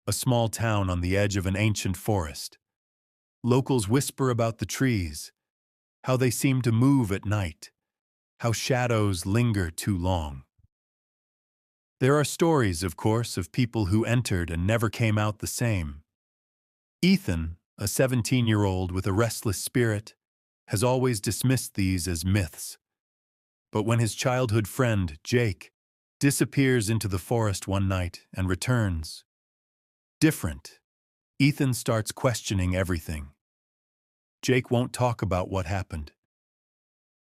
a small town on the edge of an ancient forest. Locals whisper about the trees, how they seem to move at night, how shadows linger too long. There are stories, of course, of people who entered and never came out the same. Ethan, a 17-year-old with a restless spirit, has always dismissed these as myths. But when his childhood friend, Jake, disappears into the forest one night and returns, different, Ethan starts questioning everything. Jake won't talk about what happened.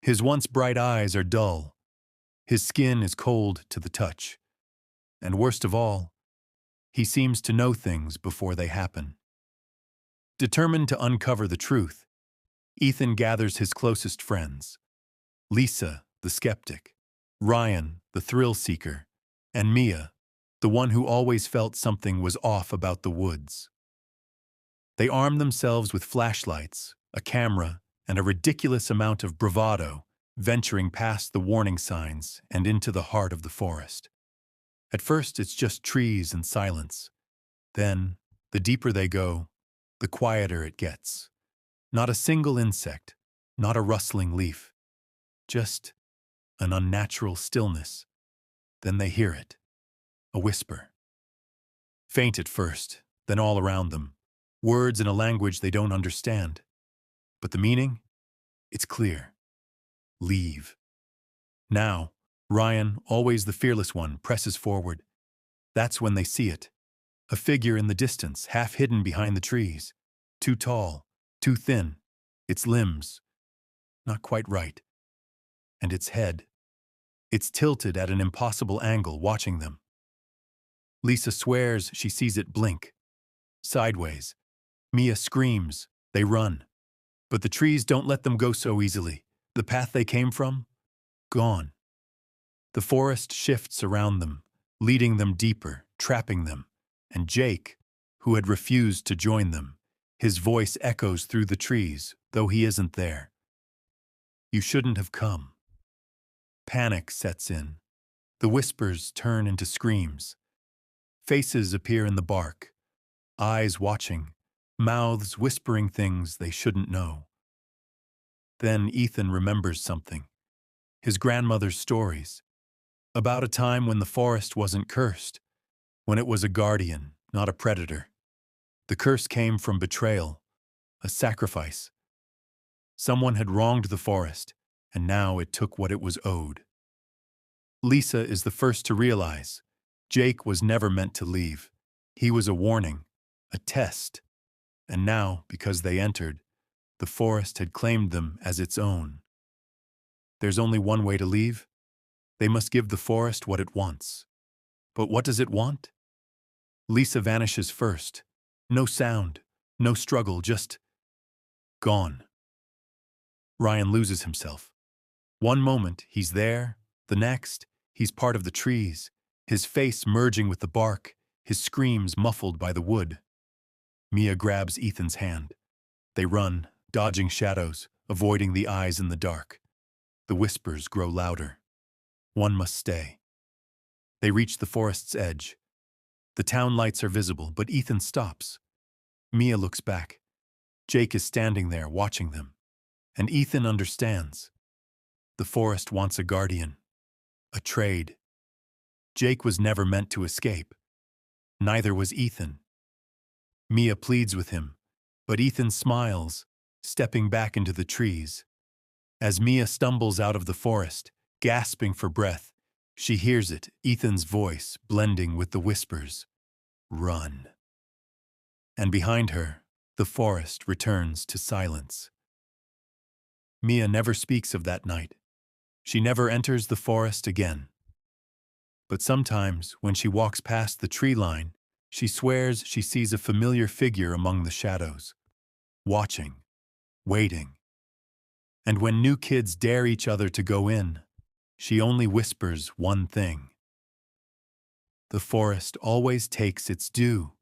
His once bright eyes are dull. His skin is cold to the touch. And worst of all, he seems to know things before they happen. Determined to uncover the truth, Ethan gathers his closest friends: Lisa, the skeptic; Ryan, the thrill-seeker; and Mia, the one who always felt something was off about the woods. They arm themselves with flashlights, a camera, and a ridiculous amount of bravado, venturing past the warning signs and into the heart of the forest. At first, it's just trees and silence. Then, the deeper they go, the quieter it gets. Not a single insect, not a rustling leaf, just an unnatural stillness. Then they hear it, a whisper. Faint at first, then all around them, words in a language they don't understand. But the meaning? It's clear. Leave. Now, Ryan, always the fearless one, presses forward. That's when they see it. A figure in the distance, half hidden behind the trees. Too tall, too thin. Its limbs, not quite right. And its head. It's tilted at an impossible angle, watching them. Lisa swears she sees it blink. Sideways. Mia screams. They run. But the trees don't let them go so easily. The path they came from? Gone. The forest shifts around them, leading them deeper, trapping them. And Jake, who had refused to join them, his voice echoes through the trees, though he isn't there. You shouldn't have come. Panic sets in. The whispers turn into screams. Faces appear in the bark, eyes watching, mouths whispering things they shouldn't know. Then Ethan remembers something. His grandmother's stories. About a time when the forest wasn't cursed, when it was a guardian, not a predator. The curse came from betrayal, a sacrifice. Someone had wronged the forest, and now it took what it was owed. Lisa is the first to realize Jake was never meant to leave. He was a warning, a test. And now, because they entered, the forest had claimed them as its own. There's only one way to leave. They must give the forest what it wants. But what does it want? Lisa vanishes first. No sound, no struggle, just gone. Ryan loses himself. One moment, he's there. The next, he's part of the trees, his face merging with the bark, his screams muffled by the wood. Mia grabs Ethan's hand. They run, dodging shadows, avoiding the eyes in the dark. The whispers grow louder. One must stay. They reach the forest's edge. The town lights are visible, but Ethan stops. Mia looks back. Jake is standing there, watching them. And Ethan understands. The forest wants a guardian. A trade. Jake was never meant to escape. Neither was Ethan. Mia pleads with him, but Ethan smiles, stepping back into the trees. As Mia stumbles out of the forest, gasping for breath, she hears it, Ethan's voice blending with the whispers. Run. And behind her, the forest returns to silence. Mia never speaks of that night. She never enters the forest again. But sometimes, when she walks past the tree line, she swears she sees a familiar figure among the shadows, watching, waiting. And when new kids dare each other to go in, she only whispers one thing. The forest always takes its due.